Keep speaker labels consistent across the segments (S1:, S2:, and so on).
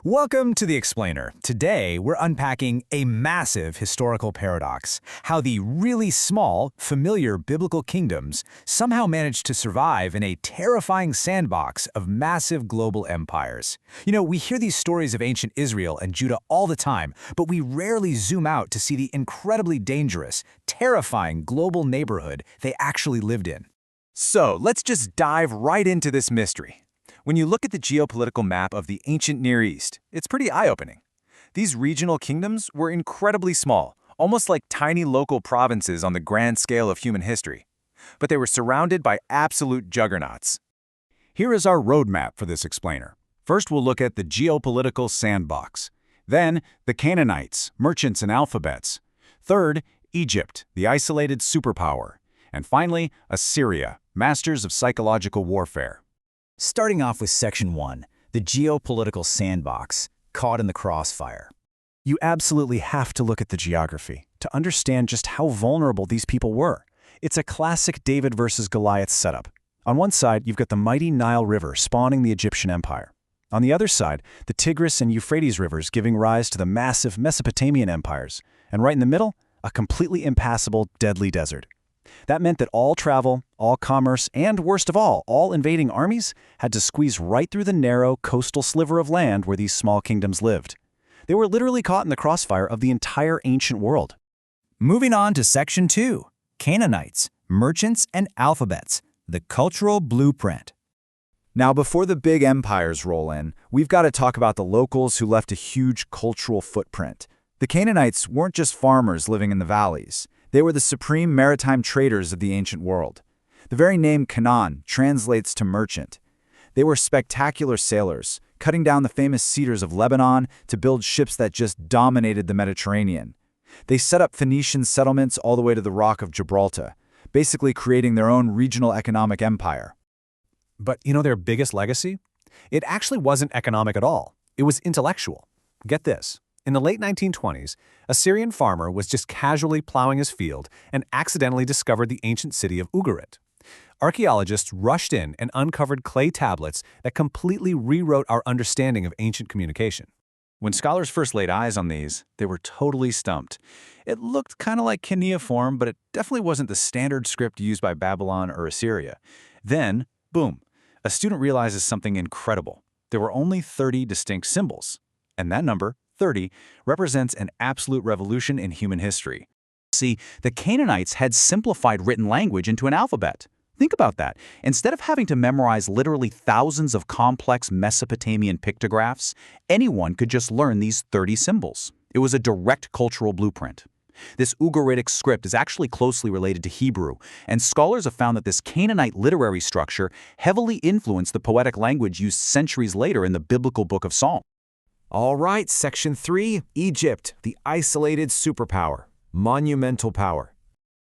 S1: Welcome to The Explainer. Today, we're unpacking a massive historical paradox, how the really small, familiar biblical kingdoms somehow managed to survive in a terrifying sandbox of massive global empires. We hear these stories of ancient Israel and Judah all the time, but we rarely zoom out to see the incredibly dangerous, terrifying global neighborhood they actually lived in.
S2: So, let's just dive right into this mystery. When you look at the geopolitical map of the ancient Near East, it's pretty eye-opening. These regional kingdoms were incredibly small, almost like tiny local provinces on the grand scale of human history. But they were surrounded by absolute juggernauts.
S3: Here is our roadmap for this explainer. First, we'll look at the geopolitical sandbox. Then, the Canaanites, merchants and alphabets. Third, Egypt, the isolated superpower. And finally, Assyria, masters of psychological warfare.
S1: Starting off with Section 1, the geopolitical sandbox, caught in the crossfire.
S4: You absolutely have to look at the geography to understand just how vulnerable these people were. It's a classic David versus Goliath setup. On one side, you've got the mighty Nile River spawning the Egyptian Empire. On the other side, the Tigris and Euphrates rivers giving rise to the massive Mesopotamian empires. And right in the middle, a completely impassable, deadly desert. That meant that all travel, all commerce, and worst of all invading armies had to squeeze right through the narrow coastal sliver of land where these small kingdoms lived. They were literally caught in the crossfire of the entire ancient world.
S1: Moving on to Section 2, Canaanites, merchants and alphabets, the cultural blueprint.
S2: Now, before the big empires roll in, we've got to talk about the locals who left a huge cultural footprint. The Canaanites weren't just farmers living in the valleys. They were the supreme maritime traders of the ancient world. The very name Canaan translates to merchant. They were spectacular sailors, cutting down the famous cedars of Lebanon to build ships that just dominated the Mediterranean. They set up Phoenician settlements all the way to the Rock of Gibraltar, basically creating their own regional economic empire.
S5: But their biggest legacy? It actually wasn't economic at all. It was intellectual. Get this. In the late 1920s, a Syrian farmer was just casually plowing his field and accidentally discovered the ancient city of Ugarit. Archaeologists rushed in and uncovered clay tablets that completely rewrote our understanding of ancient communication.
S2: When scholars first laid eyes on these, they were totally stumped. It looked kind of like cuneiform, but it definitely wasn't the standard script used by Babylon or Assyria. Then, boom, a student realizes something incredible. There were only 30 distinct symbols, and that number, 30, represents an absolute revolution in human history.
S3: See, the Canaanites had simplified written language into an alphabet. Think about that. Instead of having to memorize literally thousands of complex Mesopotamian pictographs, anyone could just learn these 30 symbols. It was a direct cultural blueprint. This Ugaritic script is actually closely related to Hebrew, and scholars have found that this Canaanite literary structure heavily influenced the poetic language used centuries later in the biblical book of Psalms.
S6: All right, Section 3, Egypt, the isolated superpower, monumental power.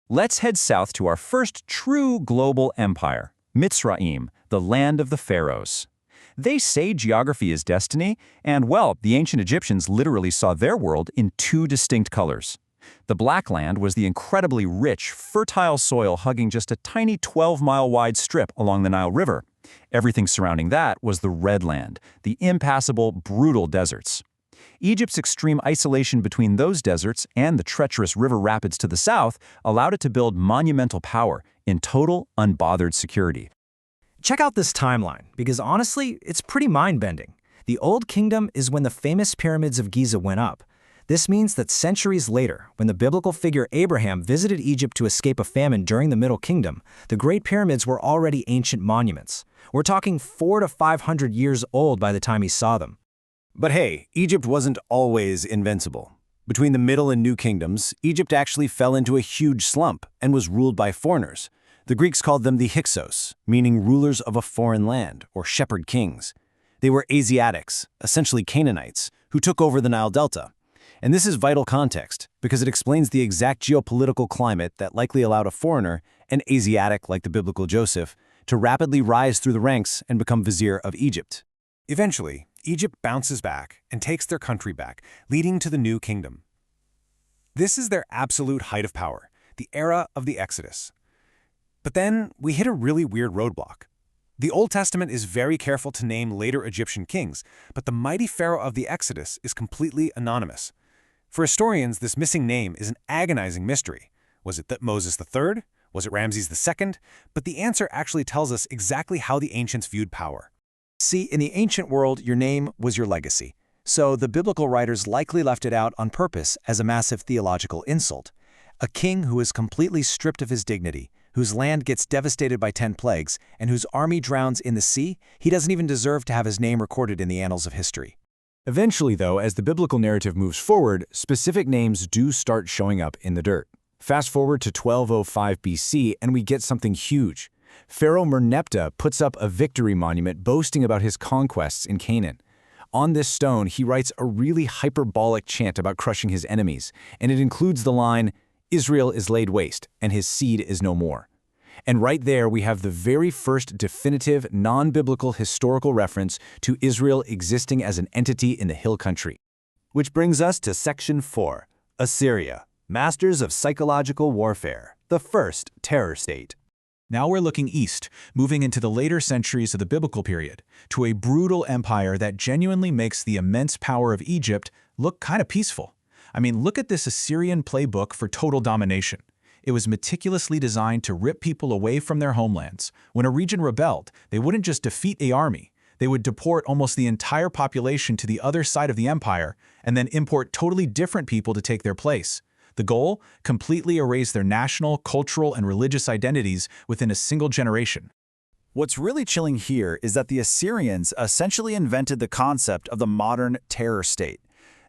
S3: Let's head south to our first true global empire, Mitzrayim, the land of the pharaohs. They say geography is destiny, and well, the ancient Egyptians literally saw their world in two distinct colors. The black land was the incredibly rich, fertile soil hugging just a tiny 12-mile-wide strip along the Nile River. Everything surrounding that was the red land, the impassable, brutal deserts. Egypt's extreme isolation between those deserts and the treacherous river rapids to the south allowed it to build monumental power in total, unbothered security.
S7: Check out this timeline, because honestly, it's pretty mind-bending. The Old Kingdom is when the famous pyramids of Giza went up. This means that centuries later, when the biblical figure Abraham visited Egypt to escape a famine during the Middle Kingdom, the Great Pyramids were already ancient monuments. We're talking 400 to 500 years old by the time he saw them.
S6: But hey, Egypt wasn't always invincible. Between the Middle and New Kingdoms, Egypt actually fell into a huge slump and was ruled by foreigners. The Greeks called them the Hyksos, meaning rulers of a foreign land, or shepherd kings. They were Asiatics, essentially Canaanites, who took over the Nile Delta. And this is vital context, because it explains the exact geopolitical climate that likely allowed a foreigner, an Asiatic like the biblical Joseph, to rapidly rise through the ranks and become vizier of Egypt.
S5: Eventually, Egypt bounces back and takes their country back, leading to the New Kingdom. This is their absolute height of power, the era of the Exodus. But then we hit a really weird roadblock. The Old Testament is very careful to name later Egyptian kings, but the mighty pharaoh of the Exodus is completely anonymous. For historians, this missing name is an agonizing mystery. Was it Moses III? Was it Ramses II? But the answer actually tells us exactly how the ancients viewed power.
S4: See, in the ancient world, your name was your legacy. So the biblical writers likely left it out on purpose as a massive theological insult. A king who is completely stripped of his dignity, whose land gets devastated by 10 plagues, and whose army drowns in the sea, he doesn't even deserve to have his name recorded in the annals of history.
S3: Eventually, though, as the biblical narrative moves forward, specific names do start showing up in the dirt. Fast forward to 1205 BC, and we get something huge. Pharaoh Merneptah puts up a victory monument boasting about his conquests in Canaan. On this stone, he writes a really hyperbolic chant about crushing his enemies, and it includes the line, "Israel is laid waste, and his seed is no more." And right there, we have the very first definitive, non-biblical historical reference to Israel existing as an entity in the hill country.
S6: Which brings us to Section 4, Assyria, Masters of Psychological Warfare, the first terror state.
S1: Now we're looking east, moving into the later centuries of the biblical period, to a brutal empire that genuinely makes the immense power of Egypt look kind of peaceful. I mean, look at this Assyrian playbook for total domination. It was meticulously designed to rip people away from their homelands. When a region rebelled, they wouldn't just defeat an army. They would deport almost the entire population to the other side of the empire and then import totally different people to take their place. The goal? Completely erase their national, cultural, and religious identities within a single generation.
S2: What's really chilling here is that the Assyrians essentially invented the concept of the modern terror state.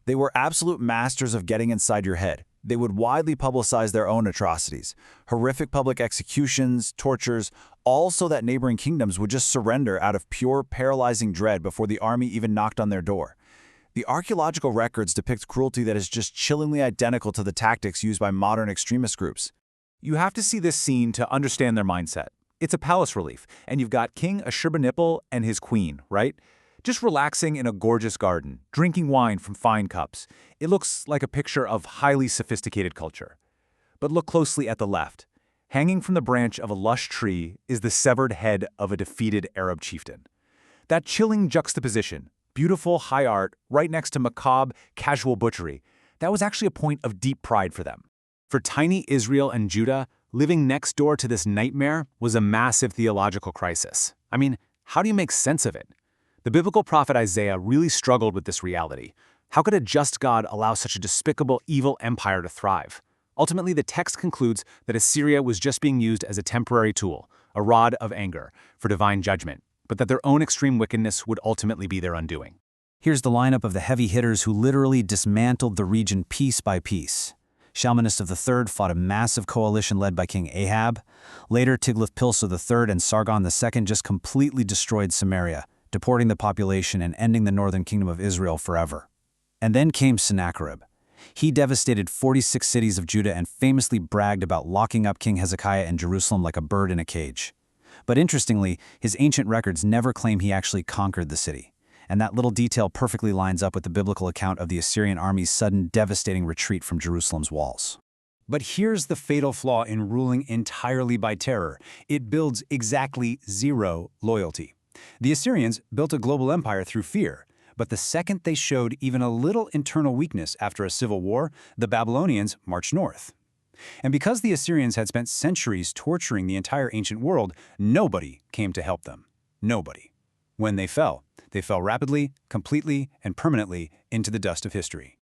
S2: They were absolute masters of getting inside your head. They would widely publicize their own atrocities, horrific public executions, tortures, all so that neighboring kingdoms would just surrender out of pure paralyzing dread before the army even knocked on their door. The archaeological records depict cruelty that is just chillingly identical to the tactics used by modern extremist groups.
S5: You have to see this scene to understand their mindset. It's a palace relief, and you've got King Ashurbanipal and his queen, right? Just relaxing in a gorgeous garden, drinking wine from fine cups. It looks like a picture of highly sophisticated culture. But look closely at the left. Hanging from the branch of a lush tree is the severed head of a defeated Arab chieftain. That chilling juxtaposition, beautiful high art right next to macabre, casual butchery, that was actually a point of deep pride for them. For tiny Israel and Judah, living next door to this nightmare was a massive theological crisis. I mean, how do you make sense of it? The biblical prophet Isaiah really struggled with this reality. How could a just God allow such a despicable, evil empire to thrive? Ultimately, the text concludes that Assyria was just being used as a temporary tool, a rod of anger, for divine judgment, but that their own extreme wickedness would ultimately be their undoing.
S7: Here's the lineup of the heavy hitters who literally dismantled the region piece by piece. Shalmaneser III fought a massive coalition led by King Ahab. Later, Tiglath-Pileser III and Sargon II just completely destroyed Samaria, deporting the population and ending the northern kingdom of Israel forever. And then came Sennacherib. He devastated 46 cities of Judah and famously bragged about locking up King Hezekiah in Jerusalem like a bird in a cage. But interestingly, his ancient records never claim he actually conquered the city. And that little detail perfectly lines up with the biblical account of the Assyrian army's sudden, devastating retreat from Jerusalem's walls.
S1: But here's the fatal flaw in ruling entirely by terror. It builds exactly zero loyalty. The Assyrians built a global empire through fear, but the second they showed even a little internal weakness after a civil war, the Babylonians marched north. And because the Assyrians had spent centuries torturing the entire ancient world, nobody came to help them. Nobody. When they fell rapidly, completely, and permanently into the dust of history.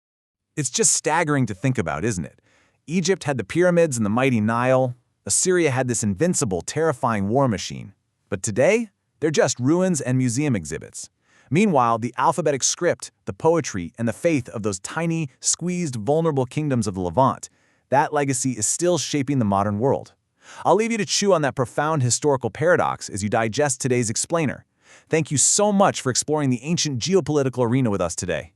S5: It's just staggering to think about, isn't it? Egypt had the pyramids and the mighty Nile. Assyria had this invincible, terrifying war machine. But today, they're just ruins and museum exhibits. Meanwhile, the alphabetic script, the poetry, and the faith of those tiny, squeezed, vulnerable kingdoms of the Levant, that legacy is still shaping the modern world. I'll leave you to chew on that profound historical paradox as you digest today's explainer. Thank you so much for exploring the ancient geopolitical arena with us today.